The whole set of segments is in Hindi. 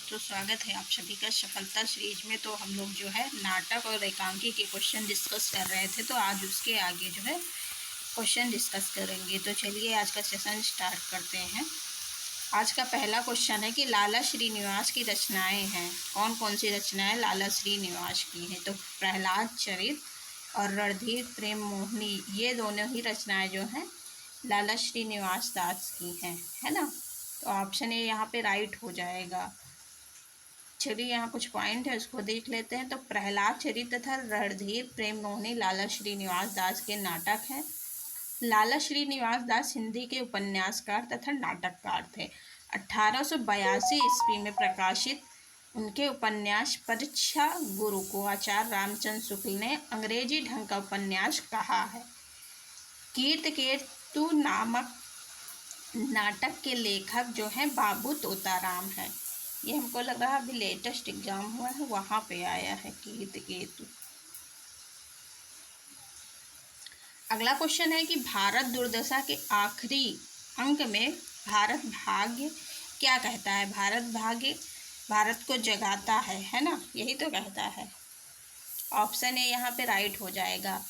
दोस्तों, स्वागत है आप सभी का सफलता सीरीज में। तो हम लोग जो है नाटक और एकांकी के क्वेश्चन डिस्कस कर रहे थे, तो आज उसके आगे जो है क्वेश्चन डिस्कस करेंगे। तो चलिए आज का सेशन स्टार्ट करते हैं। आज का पहला क्वेश्चन है कि लाला श्रीनिवास की रचनाएं हैं। कौन कौन सी रचनाएं लाला श्रीनिवास की हैं? तो प्रहलाद चरित और रणधीर प्रेम मोहिनी, ये दोनों ही रचनाएं जो हैं लाला श्रीनिवास दास की हैं, है ना। तो ऑप्शन ए यहाँ पे राइट हो जाएगा। चलिए यहाँ कुछ पॉइंट है उसको देख लेते हैं। तो प्रहलाद चरित तथा रणधीर प्रेम मोहिनी लाला श्रीनिवास दास के नाटक हैं। लाला श्रीनिवास दास हिंदी के उपन्यासकार तथा नाटककार थे। 1882 ईस्वी में प्रकाशित उनके उपन्यास परीक्षा गुरु को आचार्य रामचंद्र शुक्ल ने अंग्रेजी ढंग का उपन्यास कहा है। कीर्तिकेतु नामक नाटक के लेखक जो हैं बाबू तोताराम हैं। ये हमको लग रहा है अभी लेटेस्ट एग्जाम हुआ है वहाँ पे आया है कीर्तिकेतु। अगला क्वेश्चन है कि भारत दुर्दशा के आखिरी अंक में भारत भाग्य क्या कहता है? भारत भाग्य भारत को जगाता है ना, यही तो कहता है। ऑप्शन ए यहाँ पे राइट हो जाएगा।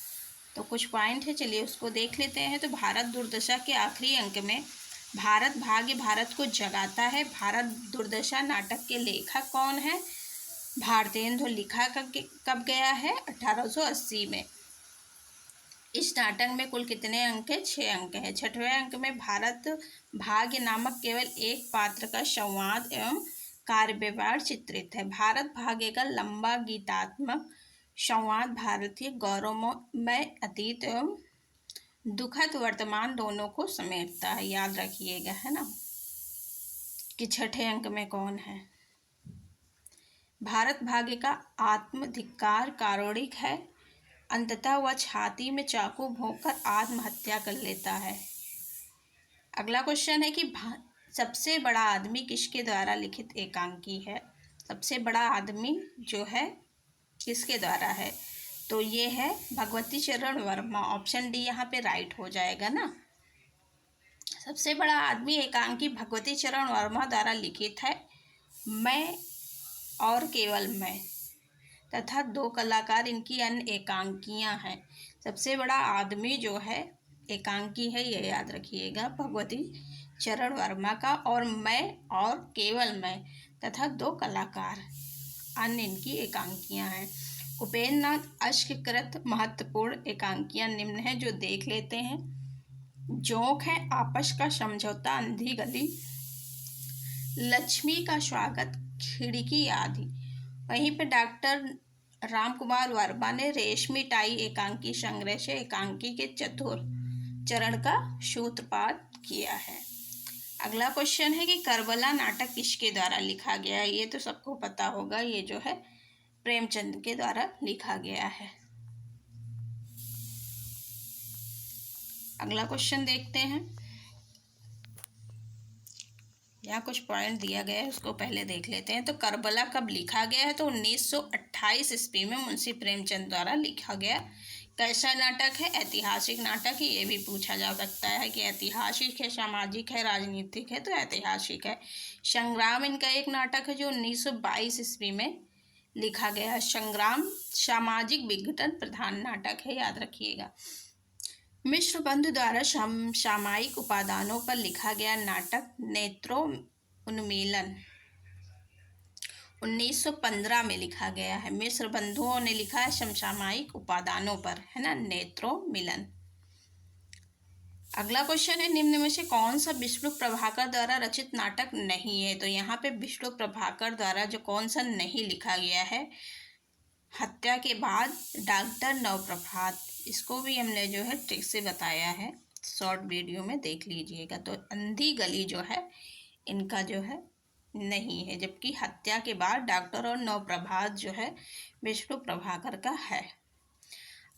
तो कुछ पॉइंट है, चलिए उसको देख लेते हैं। तो भारत दुर्दशा के आखिरी अंक में भारत भाग्य भारत को जगाता है। भारत दुर्दशा नाटक के लेखक कौन है? भारतेंदु। लिखा कब गया है? 1880 में। इस नाटक में कुल कितने अंक है? 6 अंक है। 6वें अंक में भारत भाग्य नामक केवल एक पात्र का संवाद एवं कार्य व्यवहार चित्रित है। भारत भाग्य का लंबा गीतात्मक संवाद भारतीय गौरवमय अतीत एवं दुखद वर्तमान दोनों को समेटता है। याद रखिएगा, है ना, कि 6ठे अंक में कौन है। भारत भाग्य का आत्मधिक्कार कारुणिक है। अंततः वह छाती में चाकू भोंककर आत्महत्या कर लेता है। अगला क्वेश्चन है कि सबसे बड़ा आदमी किसके द्वारा लिखित एकांकी है? सबसे बड़ा आदमी जो है किसके द्वारा है? तो ये है भगवती चरण वर्मा। ऑप्शन डी यहाँ पे राइट हो जाएगा ना। सबसे बड़ा आदमी एकांकी भगवती चरण वर्मा द्वारा लिखित है। मैं और केवल मैं तथा 2 कलाकार इनकी अन्य एकांकियाँ हैं। सबसे बड़ा आदमी जो है एकांकी है, ये याद रखिएगा, भगवती चरण वर्मा का। और मैं और केवल मैं तथा 2 कलाकार अन्य इनकी एकांकियाँ हैं। उपेंद्र नाथ अश्ककृत महत्वपूर्ण एकांकियाँ निम्न हैं, जो देख लेते हैं। जोंक है आपस का समझौता, अंधी गली, लक्ष्मी का स्वागत, खिड़की आदि। वहीं पे डॉक्टर राम कुमार वर्मा ने रेशमी टाई एकांकी संग्रह से एकांकी के चतुर चरण का सूत्रपात किया है। अगला क्वेश्चन है कि करबला नाटक किसके द्वारा लिखा गया है? ये तो सबको पता होगा, ये जो है प्रेमचंद के द्वारा लिखा गया है। अगला क्वेश्चन देखते हैं। यहाँ कुछ पॉइंट दिया गया है, उसको पहले देख लेते हैं। तो करबला कब लिखा गया है? तो 1928 ईस्वी में मुंशी प्रेमचंद द्वारा लिखा गया। कैसा नाटक है? ऐतिहासिक नाटक है। ये भी पूछा जा सकता है कि ऐतिहासिक है, सामाजिक है, राजनीतिक है। तो ऐतिहासिक है। संग्राम इनका एक नाटक है जो 1922 ईस्वी में लिखा गया। संग्राम सामाजिक विघटन प्रधान नाटक है, याद रखिएगा। मिश्र बंधु द्वारा सामयिक उपादानों पर लिखा गया नाटक नेत्रों उन्मीलन 1915 में लिखा गया है। मिश्र बंधुओं ने लिखा है समसामयिक उपादानों पर, है ना, नेत्रों मिलन। अगला क्वेश्चन है निम्न में से कौन सा विष्णु प्रभाकर द्वारा रचित नाटक नहीं है? तो यहाँ पे विष्णु प्रभाकर द्वारा जो कौन सा नहीं लिखा गया है, हत्या के बाद डॉक्टर नवप्रभात। इसको भी हमने जो है ट्रिक से बताया है, शॉर्ट वीडियो में देख लीजिएगा। तो अंधी गली जो है इनका जो है नहीं है, जबकि हत्या के बाद डॉक्टर और नवप्रभात जो है विष्णु प्रभाकर का है।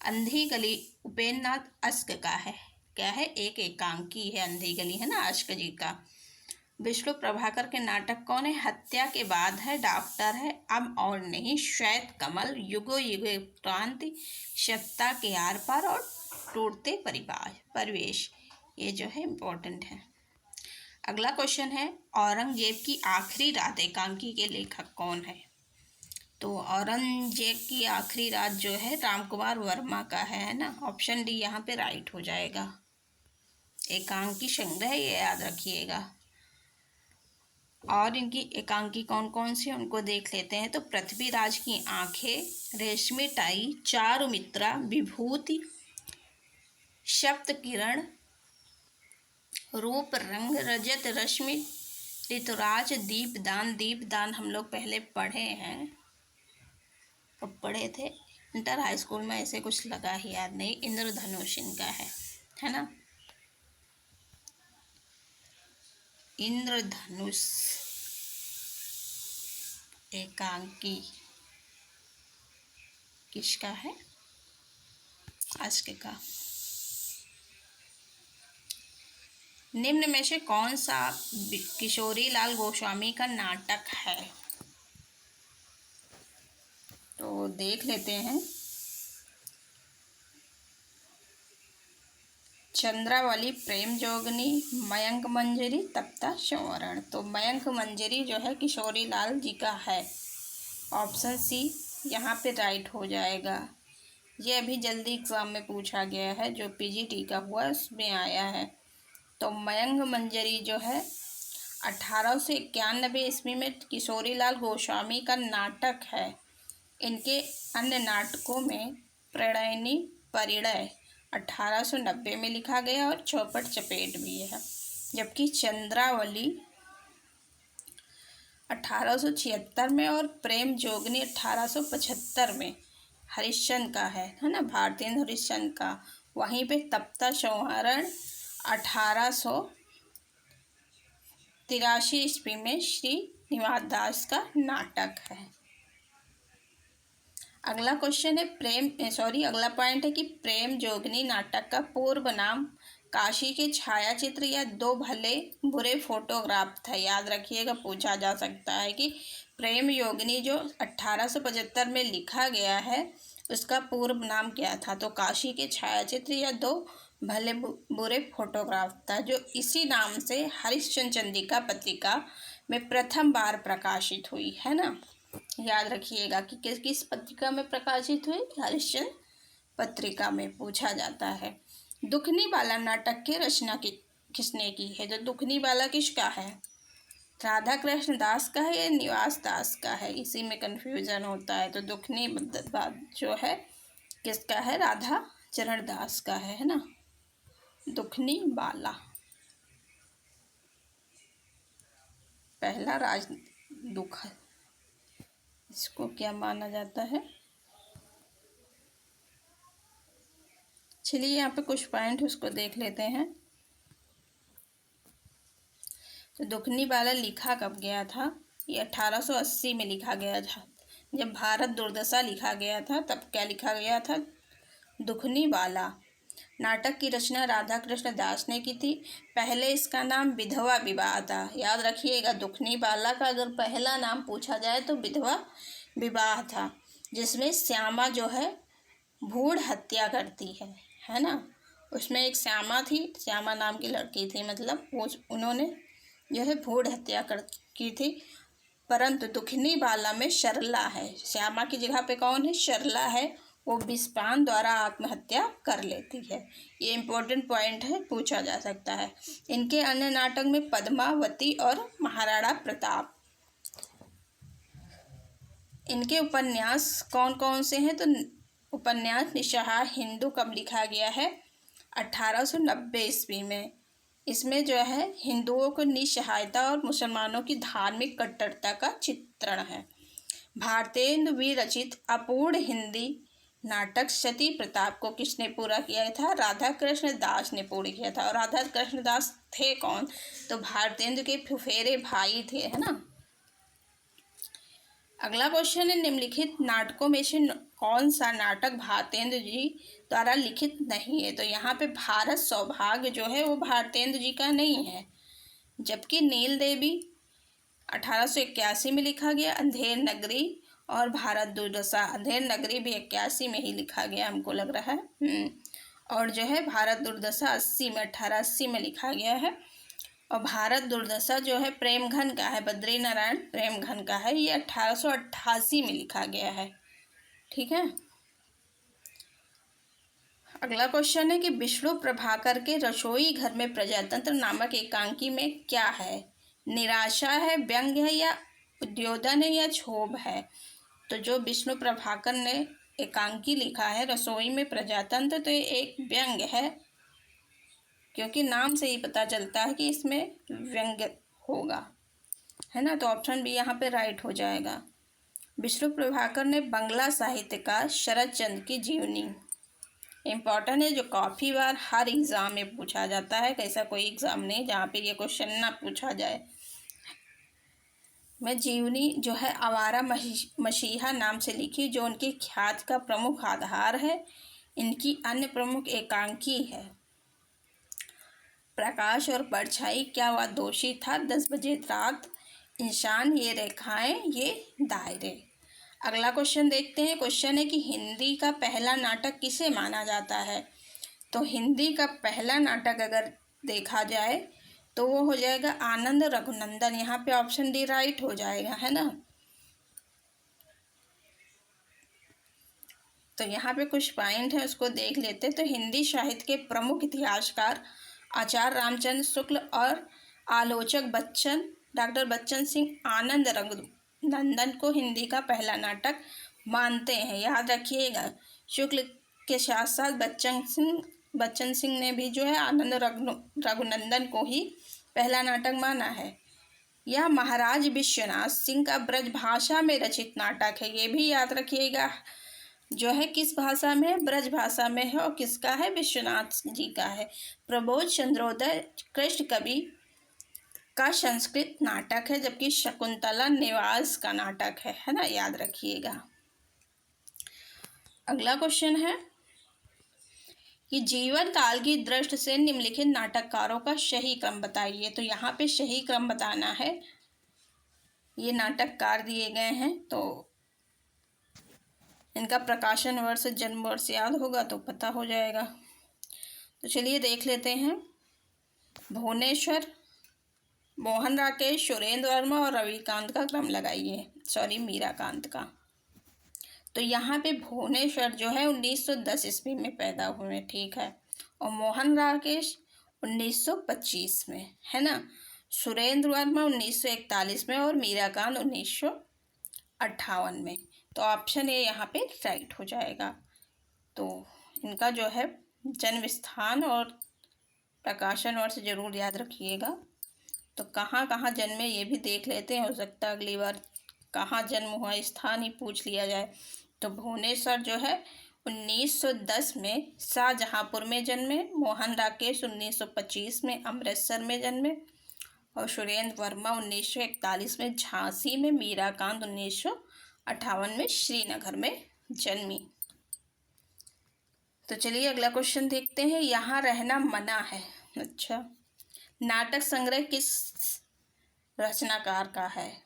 अंधी गली उपेंद्र नाथ अश्क का है। क्या है? एक एकांकी है अंधी गली, है ना, अश्क जी का। विष्णु प्रभाकर के नाटक कौन है? हत्या के बाद है, डॉक्टर है, अब और नहीं, श्वेत कमल, युगो युगो क्रांति, सत्ता के आर पार और टूटते परिवेश। ये जो है इम्पोर्टेंट है। अगला क्वेश्चन है, औरंगजेब की आखिरी रात एकांकी के लेखक कौन है? तो औरंगजेब की आखिरी रात जो है रामकुमार वर्मा का है ना। ऑप्शन डी यहाँ पे राइट हो जाएगा। एकांकी संग्रह ये याद रखिएगा। और इनकी एकांकी कौन कौन सी उनको देख लेते हैं। तो पृथ्वीराज की आंखें, रेशमी टाई, चारुमित्रा, विभूति, सप्त किरण, रूप रंग, रजत रश्मि, ऋतुराज, दीपदान हम लोग पहले पढ़े हैं। कब पढ़े थे? इंटर हाई स्कूल में। ऐसे कुछ लगा ही याद नहीं। इंद्रधनुष इनका है ना। इंद्रधनुष एकांकी किसका है? आज के का। निम्न में से कौन सा किशोरी लाल गोस्वामी का नाटक है? तो देख लेते हैं। चंद्रावली, प्रेम जोगनी, मयंक मंजरी, तप्ता संवरण। तो मयंक मंजरी जो है किशोरी लाल जी का है। ऑप्शन सी यहाँ पे राइट हो जाएगा। ये अभी जल्दी एग्जाम में पूछा गया है, जो पीजीटी का हुआ उसमें आया है। तो मयंक मंजरी जो है 1891 ईस्वी में किशोरी लाल गोस्वामी का नाटक है। इनके अन्य नाटकों में प्रणयिनी, परिणय 1890 में लिखा गया और चौपट चपेट भी है। जबकि चंद्रावली 1876 में और प्रेम जोगनी 1875 में हरिश्चंद्र का है ना, भारतेंदु हरिश्चंद्र का। वहीं पे तप्ता संवरण 1883 ईस्वी में श्री निवास दास का नाटक है। अगला क्वेश्चन है अगला पॉइंट है कि प्रेम जोगनी नाटक का पूर्व नाम काशी के छायाचित्र या दो भले बुरे फोटोग्राफ था। याद रखिएगा, पूछा जा सकता है कि प्रेम योगिनी जो 1875 में लिखा गया है उसका पूर्व नाम क्या था। तो काशी के छायाचित्र या दो भले बुरे फोटोग्राफ था, जो इसी नाम से हरिश्चंद्र चंद्रिका पत्रिका में प्रथम बार प्रकाशित हुई है ना। याद रखिएगा कि किस पत्रिका में प्रकाशित हुई? हरिश्चंद्र पत्रिका में पूछा जाता है। दुखनी बाला नाटक की रचना किसने की है? तो दुखनी बाला किसका है? राधा कृष्ण दास का है या निवास दास का है? इसी में कंफ्यूजन होता है। तो दुखनी जो है किसका है? राधा चरण दास का है ना। दुखनी बाला पहला राजदूत है, इसको क्या माना जाता है? चलिए यहाँ पे कुछ पॉइंट उसको देख लेते हैं। तो दुखनी बाला लिखा कब गया था? ये 1880 में लिखा गया था। जब भारत दुर्दशा लिखा गया था तब क्या लिखा गया था? दुखनी बाला। नाटक की रचना राधा कृष्ण दास ने की थी। पहले इसका नाम विधवा विवाह था। याद रखिएगा, दुखनी बाला का अगर पहला नाम पूछा जाए तो विधवा विवाह था, जिसमें श्यामा जो है भ्रूण हत्या करती है ना। उसमें एक श्यामा थी, श्यामा नाम की लड़की थी, मतलब वो उन्होंने जो है भ्रूण हत्या की थी। परंतु दुखनी बाला में सरला है। श्यामा की जगह पे कौन है? सरला है। वो विषपान द्वारा आत्महत्या कर लेती है। ये इम्पोर्टेंट पॉइंट है, पूछा जा सकता है। इनके अन्य नाटक में पद्मावती और महाराणा प्रताप। इनके उपन्यास कौन कौन से हैं? तो उपन्यास निस्सहाय हिंदू कब लिखा गया है? 1890 ईस्वी में। इसमें जो है हिंदुओं को निस्सहायता और मुसलमानों की धार्मिक कट्टरता का चित्रण है। भारतेंदु विरचित अपूर्ण हिंदी नाटक सती प्रताप को किसने पूरा किया था? राधा कृष्ण दास ने पूरा किया था। और राधा कृष्ण दास थे कौन? तो भारतेंदु के फुफेरे भाई थे, है ना। अगला क्वेश्चन है, निम्नलिखित नाटकों में से कौन सा नाटक भारतेंदु जी द्वारा लिखित नहीं है? तो यहाँ पे भारत सौभाग्य जो है वो भारतेंदु जी का नहीं है। जबकि नील देवी 1881 में लिखा गया। अंधेर नगरी और भारत दुर्दशा, अंधेर नगरी भी 81 में ही लिखा गया हमको लग रहा है। और जो है भारत दुर्दशा 1880 में लिखा गया है। और भारत दुर्दशा जो है प्रेमघन का है, बद्री नारायण प्रेमघन का है, ये 1888 में लिखा गया है। ठीक है। अगला क्वेश्चन है कि विष्णु प्रभाकर के रसोई घर में प्रजातंत्र नामक एकांकी में क्या है? निराशा है, व्यंग्य है, या उद्योधन है, या क्षोभ है? तो जो विष्णु प्रभाकर ने एकांकी लिखा है रसोई में प्रजातंत्र, तो ये एक व्यंग्य है, क्योंकि नाम से ही पता चलता है कि इसमें व्यंग्य होगा, है ना। तो ऑप्शन बी यहाँ पे राइट हो जाएगा। विष्णु प्रभाकर ने बंगला साहित्यकार शरद चंद्र की जीवनी, इम्पॉर्टेंट है, जो काफ़ी बार हर एग्ज़ाम में पूछा जाता है। कैसा कोई एग्ज़ाम नहीं जहाँ पे ये क्वेश्चन ना पूछा जाए। मैं जीवनी जो है आवारा मसीहा नाम से लिखी, जो उनकी ख्यात का प्रमुख आधार है। इनकी अन्य प्रमुख एकांकी है प्रकाश और परछाई, क्या वह दोषी था, 10 बजे रात, इंसान, ये रेखाएं, ये दायरे। अगला क्वेश्चन देखते हैं। क्वेश्चन है कि हिंदी का पहला नाटक किसे माना जाता है? तो हिंदी का पहला नाटक अगर देखा जाए तो वो हो जाएगा आनंद रघुनंदन। यहाँ पे ऑप्शन डी राइट हो जाएगा, है ना। तो यहाँ पे कुछ पॉइंट है, उसको देख लेते। तो हिंदी साहित्य के प्रमुख इतिहासकार आचार्य रामचंद्र शुक्ल और आलोचक डॉक्टर बच्चन सिंह आनंद रघुनंदन को हिंदी का पहला नाटक मानते हैं। याद रखिएगा, शुक्ल के साथ साथ बच्चन सिंह ने भी जो है आनंद रघुनंदन को ही पहला नाटक माना है। यह महाराज विश्वनाथ सिंह का ब्रज भाषा में रचित नाटक है। ये भी याद रखिएगा, जो है किस भाषा में है, ब्रज भाषा में है। और किसका है? विश्वनाथ जी का है। प्रबोध चंद्रोदय कृष्ण कवि का संस्कृत नाटक है, जबकि शकुंतला निवास का नाटक है ना, याद रखिएगा। अगला क्वेश्चन है कि जीवन काल की दृष्टि से निम्नलिखित नाटककारों का सही क्रम बताइए। तो यहाँ पे सही क्रम बताना है। ये नाटककार दिए गए हैं, तो इनका प्रकाशन वर्ष, जन्म वर्ष याद होगा तो पता हो जाएगा। तो चलिए देख लेते हैं। भुवनेश्वर, मोहन राकेश, सुरेंद्र वर्मा और रविकांत का क्रम लगाइए, सॉरी मीराकांत का। तो यहाँ पे भुवनेश्वर जो है 1910 ईस्वी में पैदा हुए, ठीक है। और मोहन राकेश 1925 में, है ना। सुरेंद्र वर्मा 1941 में और मीराकांत 1958 में। तो ऑप्शन ए यहाँ पे राइट हो जाएगा। तो इनका जो है जन्म स्थान और प्रकाशन वर्ष जरूर याद रखिएगा। तो कहाँ कहाँ जन्मे ये भी देख लेते हैं, हो सकता है अगली बार कहाँ जन्म हुआ स्थान ही पूछ लिया जाए। तो भुवनेश्वर जो है 1910 में शाहजहाँपुर में जन्मे, मोहन राकेश 1925 में अमृतसर में जन्मे, और सुरेंद्र वर्मा 1941 में झांसी में, मीराकांत 1958 में श्रीनगर में जन्मी। तो चलिए अगला क्वेश्चन देखते हैं। यहाँ रहना मना है, अच्छा, नाटक संग्रह किस रचनाकार का है?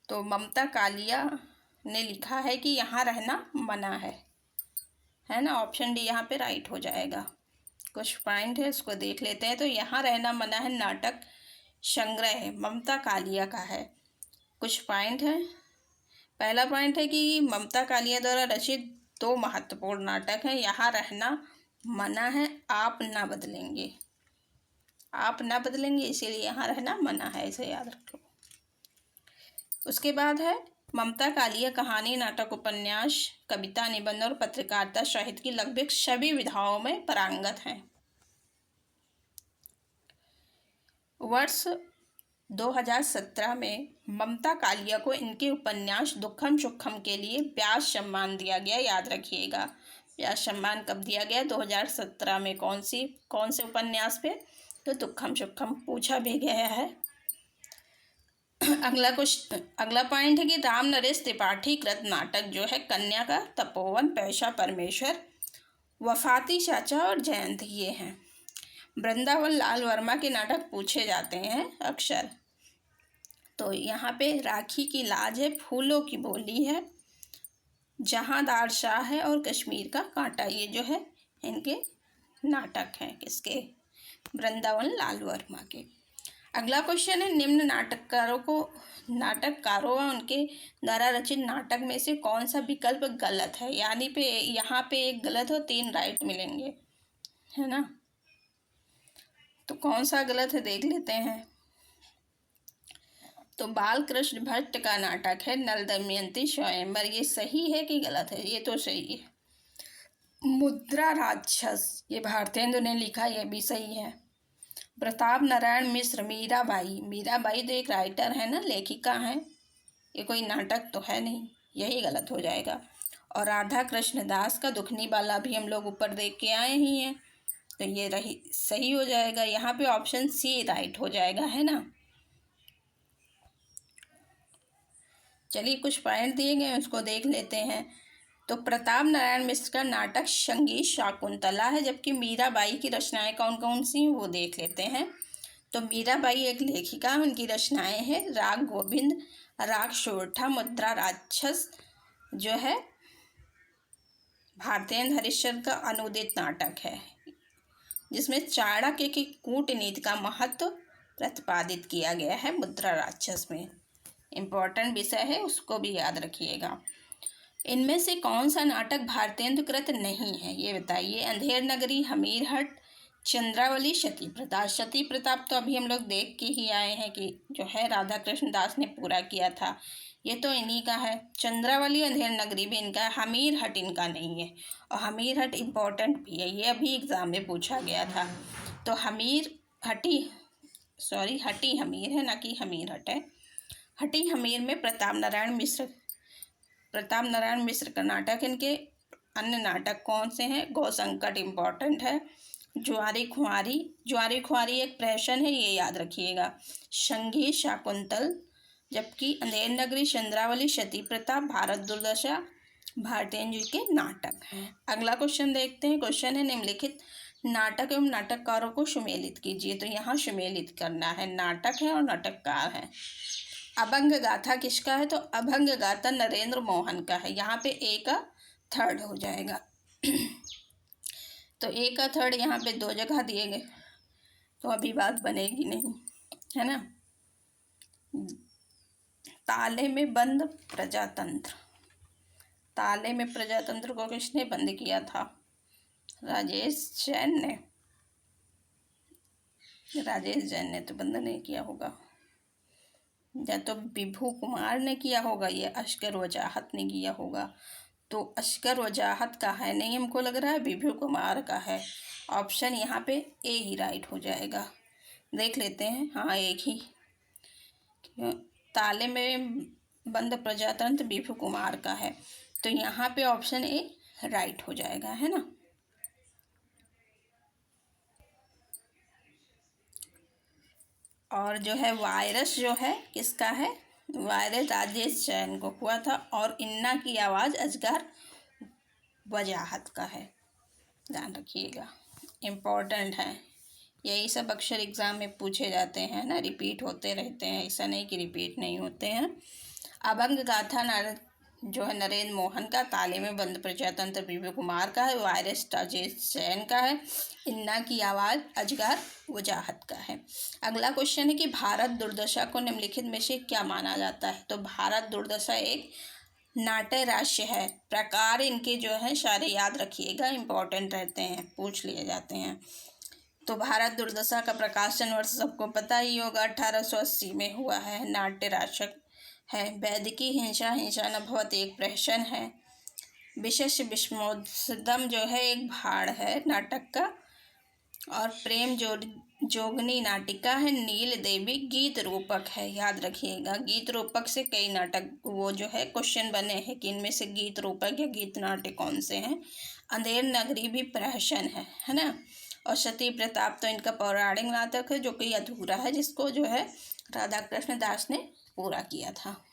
तो ममता कालिया ने लिखा है कि यहाँ रहना मना है ना। ऑप्शन डी यहाँ पे राइट हो जाएगा। कुछ पॉइंट है, उसको देख लेते हैं। तो यहाँ रहना मना है नाटक संग्रह ममता कालिया का है। कुछ पॉइंट है। पहला पॉइंट है कि ममता कालिया द्वारा रचित 2 महत्वपूर्ण नाटक हैं। यहाँ रहना मना है, आप ना बदलेंगे, आप ना बदलेंगे, इसीलिए यहाँ रहना मना है, इसे याद रखो। उसके बाद है ममता कालिया कहानी, नाटक, उपन्यास, कविता, निबंध और पत्रकारिता साहित्य की लगभग सभी विधाओं में पारंगत हैं। वर्ष 2017 में ममता कालिया को इनके उपन्यास दुखम सुखम के लिए व्यास सम्मान दिया गया, याद रखिएगा। व्यास सम्मान कब दिया गया? 2017 में। कौन से उपन्यास पे? तो दुखम सुखम पूछा भी गया है। अगला पॉइंट है कि राम नरेश त्रिपाठी कृत नाटक जो है कन्या का तपोवन, पैसा परमेश्वर, वफाती चाचा और जयंत, ये हैं। वृंदावन लाल वर्मा के नाटक पूछे जाते हैं अक्सर। तो यहाँ पे राखी की लाज है, फूलों की बोली है, जहांदार शाह है और कश्मीर का कांटा, ये जो है इनके नाटक हैं। किसके? वृंदावन लाल वर्मा के। अगला क्वेश्चन है, निम्न नाटककारों व उनके द्वारा रचित नाटक में से कौन सा विकल्प गलत है। यानी पे यहाँ पे एक गलत और 3 राइट मिलेंगे, है ना। तो कौन सा गलत है देख लेते हैं। तो बाल कृष्ण भट्ट का नाटक है नल दमयंती स्वयंवर, ये सही है कि गलत है। ये तो सही है। मुद्रा राक्षस, ये भारतेंदु ने लिखा, यह भी सही है। प्रताप नारायण मिश्र मीराबाई, मीराबाई तो एक राइटर है ना, लेखिका है, ये कोई नाटक तो है नहीं, यही गलत हो जाएगा। और राधा कृष्ण दास का दुखनी वाला भी हम लोग ऊपर देख के आए ही हैं, तो ये रही सही हो जाएगा। यहाँ पे ऑप्शन सी राइट हो जाएगा, है ना। चलिए कुछ पॉइंट दिए गए हैं उसको देख लेते हैं। तो प्रताप नारायण मिश्र का नाटक संगीत शाकुंतला है, जबकि मीराबाई की रचनाएं कौन कौन सी हैं वो देख लेते हैं। तो मीराबाई एक लेखिका, उनकी रचनाएं हैं राग गोविंद, राग शोरठा, मुद्रा राक्षस जो है भारतेंदु हरिश्चंद्र का अनुदित नाटक है, जिसमें चाणक्य की कूटनीति का महत्व प्रतिपादित किया गया है मुद्रा राक्षस में। इम्पोर्टेंट विषय है, उसको भी याद रखिएगा। इनमें से कौन सा नाटक भारतेंदु कृत नहीं है ये बताइए। अंधेर नगरी, हमीरहट, चंद्रावली, सती प्रताप। सती प्रताप तो अभी हम लोग देख के ही आए हैं कि जो है राधा कृष्ण दास ने पूरा किया था, ये तो इन्हीं का है। चंद्रावली, अंधेर नगरी भी इनका है, हमीरहट इनका नहीं है। और हमीरहट इम्पोर्टेंट भी है, ये अभी एग्जाम में पूछा गया था। तो हटी हमीर है, ना कि हमीरहट है। हटी हमीर में प्रताप नारायण मिश्र का नाटक। इनके अन्य नाटक कौन से हैं। गौ संकट इम्पॉर्टेंट है। ज्वारी खुआरी एक प्रहसन है, ये याद रखिएगा। संगीत शाकुंतल, जबकि अंधेर नगरी, चंद्रावली, सती प्रताप, भारत दुर्दशा भारतेंदु के नाटक हैं। अगला क्वेश्चन देखते हैं। क्वेश्चन है, निम्नलिखित नाटक एवं नाटककारों को सुमेलित कीजिए। तो यहाँ सुमेलित करना है, नाटक है और नाटककार है। अभंग गाथा किसका है। तो अभंग गाथा नरेंद्र मोहन का है। यहाँ पे ए का थर्ड हो जाएगा। तो ए का थर्ड यहाँ पे 2 जगह दिए गए, तो अभी बात बनेगी नहीं, है ना। ताले में बंद प्रजातंत्र, ताले में प्रजातंत्र को किसने बंद किया था। राजेश जैन ने तो बंद नहीं किया होगा, या तो विभू कुमार ने किया होगा, या अस्कर वजाहत ने किया होगा। तो अस्कर वजाहत का है नहीं, हमको लग रहा है विभू कुमार का है। ऑप्शन यहाँ पे ए ही राइट हो जाएगा। देख लेते हैं, हाँ एक ही। ताले में बंद प्रजातंत्र विभू कुमार का है, तो यहाँ पे ऑप्शन ए राइट हो जाएगा, है ना। और जो है वायरस जो है किसका है। वायरस राजेश जैन को हुआ था। और इन्ना की आवाज़ अजगर वजाहत का है, ध्यान रखिएगा, इम्पोर्टेंट है। यही सब अक्सर एग्ज़ाम में पूछे जाते हैं ना, रिपीट होते रहते हैं, ऐसा नहीं कि रिपीट नहीं होते हैं। अभंग गाथा जो है नरेंद्र मोहन का, ताले में बंद प्रजातंत्र विभू कुमार का है, वायरस राजेश जैन का है, इन्ना की आवाज़ अजगर वजाहत का है। अगला क्वेश्चन है कि भारत दुर्दशा को निम्नलिखित में से क्या माना जाता है। तो भारत दुर्दशा एक नाट्य राष्ट्र है। प्रकार इनके जो है सारे याद रखिएगा, इम्पोर्टेंट रहते हैं, पूछ लिए जाते हैं। तो भारत दुर्दशा का प्रकाशन वर्ष सबको पता ही होगा, 1880 में हुआ है। नाट्य राशक है। वैदिकी हिंसा न भवति एक प्रहसन है। विशेष विस्मोत्सदम जो है एक भाड़ है नाटक का। और प्रेम जोगनी नाटिका है। नील देवी गीत रूपक है, याद रखिएगा। गीत रूपक से कई नाटक वो जो है क्वेश्चन बने हैं कि इनमें से गीत रूपक या गीत नाट्य कौन से हैं। अंधेर नगरी भी प्रहसन है ना। और सती प्रताप तो इनका पौराणिक नाटक है, जो कि अधूरा है, जिसको जो है राधा कृष्ण दास ने पूरा किया था।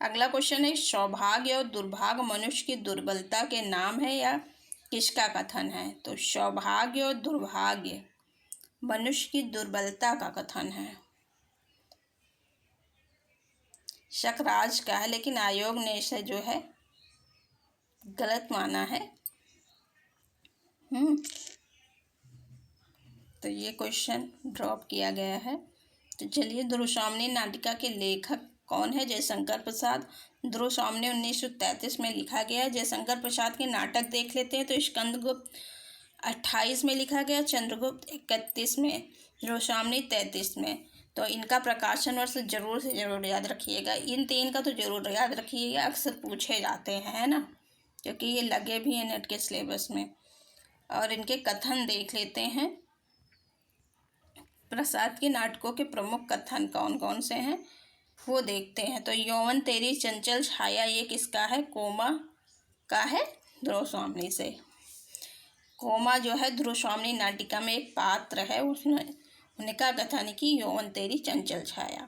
अगला क्वेश्चन है, सौभाग्य और दुर्भाग्य मनुष्य की दुर्बलता के नाम है या किसका कथन है? तो सौभाग्य और दुर्भाग्य मनुष्य की दुर्बलता का कथन है। शकराज का है, लेकिन आयोग ने इसे जो है गलत माना है। तो ये क्वेश्चन ड्रॉप किया गया है। तो चलिए, ध्रुवसामनी नाटिका के लेखक कौन है? जयशंकर प्रसाद। ध्रुवसामनी 1933 में लिखा गया। जयशंकर प्रसाद के नाटक देख लेते हैं। तो स्कंदगुप्त 28 में लिखा गया, चंद्रगुप्त 31 में, ध्रुवसामनी 33 में। तो इनका प्रकाशन वर्ष जरूर से जरूर याद रखिएगा। इन 3 का तो जरूर याद रखिएगा, अक्सर पूछे जाते हैं, है ना, क्योंकि ये लगे भी हैं नेट के सिलेबस में। और इनके कथन देख लेते हैं। प्रसाद के नाटकों के प्रमुख कथन कौन कौन से हैं वो देखते हैं। तो यौवन तेरी चंचल छाया, ये किसका है? कोमा का है, ध्रुवसामनी से। कोमा जो है ध्रुवसामनी नाटिका में एक पात्र है, उनका कथन है कि यौवन तेरी चंचल छाया।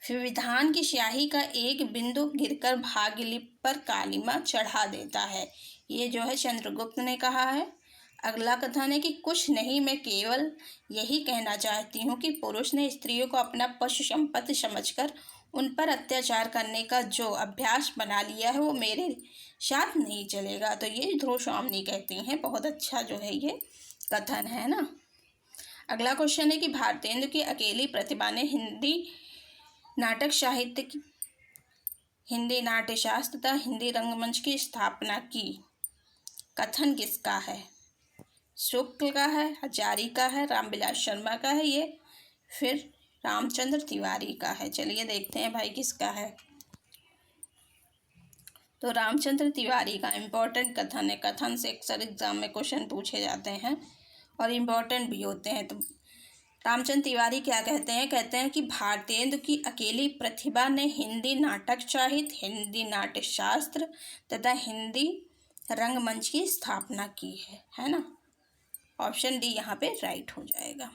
फिर विधान की स्याही का एक बिंदु गिरकर भाग्यलिपि पर कालिमा चढ़ा देता है, ये जो है चंद्रगुप्त ने कहा है। अगला कथन है कि कुछ नहीं, मैं केवल यही कहना चाहती हूँ कि पुरुष ने स्त्रियों को अपना पशु संपत्ति समझकर उन पर अत्याचार करने का जो अभ्यास बना लिया है वो मेरे साथ नहीं चलेगा। तो ये ध्रुवसामनी कहती हैं। बहुत अच्छा जो है ये कथन है ना। अगला क्वेश्चन है कि भारतेंदु की अकेली प्रतिभा ने हिंदी नाटक साहित्य की, हिंदी नाट्य शास्त्र तथा हिंदी रंगमंच की स्थापना की। कथन किसका है? शुक्ल का है, हजारी का है, रामविलास शर्मा का है, ये फिर रामचंद्र तिवारी का है। चलिए देखते हैं भाई किसका है। तो रामचंद्र तिवारी का इम्पोर्टेंट कथन है। कथन से अक्सर एग्जाम में क्वेश्चन पूछे जाते हैं और इम्पोर्टेंट भी होते हैं। तो रामचंद्र तिवारी क्या कहते हैं? कहते हैं कि भारतेंदु की अकेली प्रतिभा ने हिंदी नाटक साहित्य, हिंदी नाट्य शास्त्र तथा हिंदी रंगमंच की स्थापना की है ना। ऑप्शन डी यहाँ पे राइट हो जाएगा।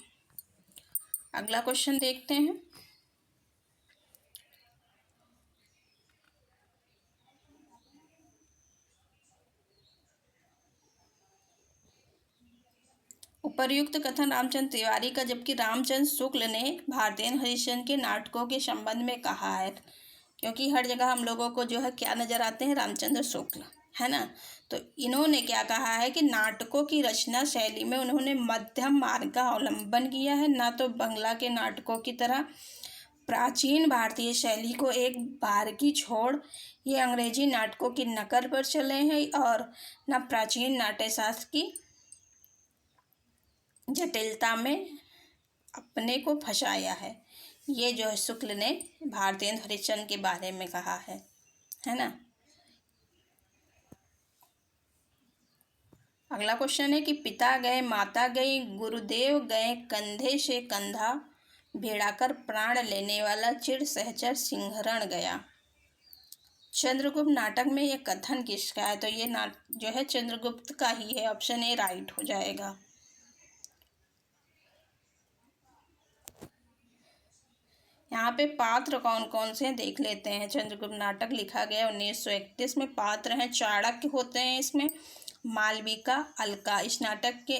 अगला क्वेश्चन देखते हैं। उपर्युक्त कथन रामचंद्र तिवारी का, जबकि रामचंद्र शुक्ल ने भारतेंदु हरिश्चंद्र के नाटकों के संबंध में कहा है, क्योंकि हर जगह हम लोगों को जो है क्या नज़र आते हैं? रामचंद्र शुक्ल, है ना। तो इन्होंने क्या कहा है कि नाटकों की रचना शैली में उन्होंने मध्यम मार्ग का अवलंबन किया है, ना तो बंगला के नाटकों की तरह प्राचीन भारतीय शैली को एक बारीकी छोड़ ये अंग्रेजी नाटकों की नकल पर चले हैं, और न प्राचीन नाट्यशास्त्र की जटिलता में अपने को फंसाया है। ये जो है शुक्ल ने भारतेंदु हरिश्चंद्र के बारे में कहा है ना। अगला क्वेश्चन है कि पिता गए माता गई, गुरुदेव गए कंधे से कंधा भिड़ाकर, प्राण लेने वाला चिर सहचर सिंहरण गया। चंद्रगुप्त नाटक में ये कथन किसका है? तो ये जो है चंद्रगुप्त का ही है। ऑप्शन ए राइट हो जाएगा। यहाँ पे पात्र कौन कौन से देख लेते हैं। चंद्रगुप्त नाटक लिखा गया 1931 में। पात्र हैं चाणक्य होते हैं इसमें, मालविका, अलका इस नाटक के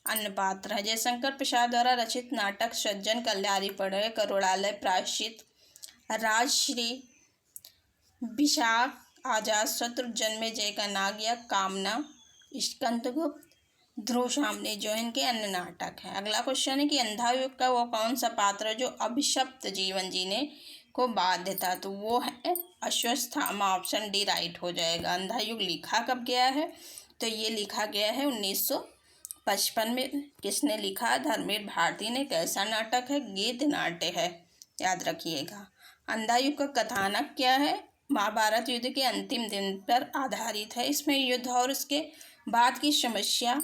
अन्य पात्र हैं। जयशंकर प्रसाद द्वारा रचित नाटक सज्जन कल्याणी पढ़े, करुणालय, प्रायश्चित, राजश्री, विशाख, आजाद शत्रु, जन्मेजय का नागिया, कामना, स्कंदगुप्त, ध्रुवसामनी जो इनके अन्य नाटक हैं। अगला क्वेश्चन है कि अंधा युग का वो कौन सा पात्र है जो अभिशप्त जीवन जीने को बाध्य था? तो वो है अश्वत्थामा। ऑप्शन डी राइट हो जाएगा। अंधा युग लिखा कब गया है? तो ये लिखा गया है 1955 में। किसने लिखा? धर्मवीर भारती ने। कैसा नाटक है? गीत नाट्य है, याद रखिएगा। अंधा युग का कथानक क्या है? महाभारत युद्ध के अंतिम दिन पर आधारित है। इसमें युद्ध और उसके बाद की समस्या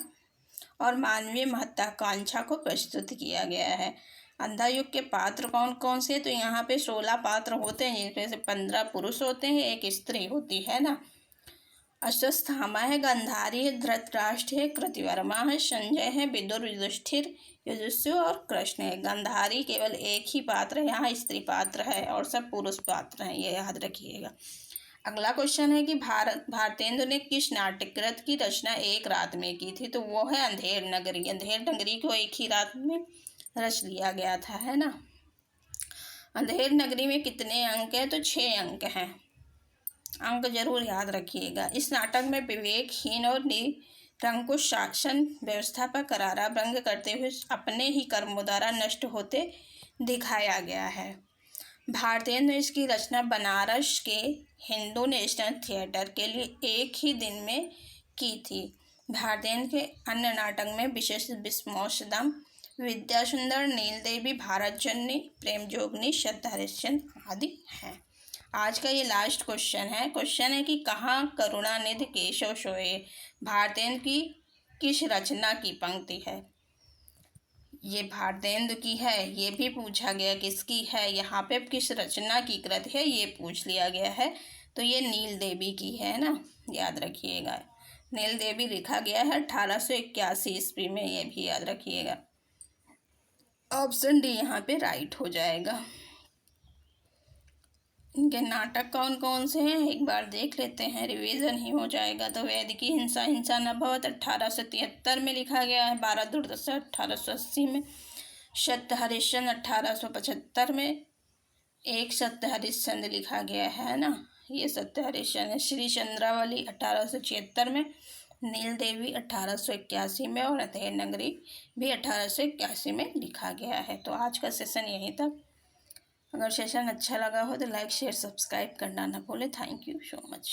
और मानवीय महत्वाकांक्षा को प्रस्तुत किया गया है। अंधा युग के पात्र कौन कौन से? तो यहाँ पे 16 पात्र होते हैं, जिसमें से 15 पुरुष होते हैं, एक स्त्री होती है ना। अश्वत्थामा है, गांधारी है, धृतराष्ट्र है, कृतिवर्मा है, संजय है, विदुर, युधिष्ठिर, युधिष्ठिर और कृष्ण है। गांधारी केवल एक ही पात्र है, यहाँ स्त्री पात्र है और सब पुरुष पात्र हैं, ये याद रखिएगा। अगला क्वेश्चन है कि भारतेंदु ने किस नाट्यकृत की रचना एक रात में की थी? तो वो है अंधेर नगरी। अंधेर नगरी को एक ही रात में रच लिया गया था, है ना। अंधेर नगरी में कितने अंक हैं? तो 6 अंक हैं। अंक जरूर याद रखिएगा। इस नाटक में विवेकहीन और निरंकुश शासन व्यवस्था पर करारा भंग करते हुए अपने ही कर्मों द्वारा नष्ट होते दिखाया गया है। भारतेंदु ने इसकी रचना बनारस के हिंदू नेशनल थिएटर के लिए एक ही दिन में की थी। भारतेंदु के अन्य नाटक में विशेष विस्मोसदम, विद्यासुंदर, नील देवी, भारत जननी, प्रेम जोगनी, सत्यहरिश्चंद्र आदि हैं। आज का ये लास्ट क्वेश्चन है कि कहाँ करुणानिधि केशव सोए? भारतेंदु की किस रचना की पंक्ति है? ये भारतेंदु की है। ये भी पूछा गया किसकी है, यहाँ पे किस रचना की कृति है ये पूछ लिया गया है। तो ये नील देवी की है ना, याद रखिएगा। नील देवी लिखा गया है 1881 ईस्वी में, ये भी याद रखिएगा। ऑप्शन डी यहाँ पे राइट हो जाएगा। इनके नाटक कौन कौन से हैं एक बार देख लेते हैं, रिवीजन ही हो जाएगा। तो वैदिकी हिंसा, हिंसा न भवत 1873 में लिखा गया है। 12 दुर्दशा 1880 में। सत्य हरिश्चंद्र 1875 में। एक सत्य हरिश्चंद्र लिखा गया है ना, ये सत्य हरिश्चंद्र। श्री चंद्रावली 1876 में। नील देवी 1881 में और अंधेर नगरी भी 1881 में लिखा गया है। तो आज का सेशन यहीं तक। अगर सेशन अच्छा लगा हो तो लाइक शेयर सब्सक्राइब करना ना भूलें। Thank you so much.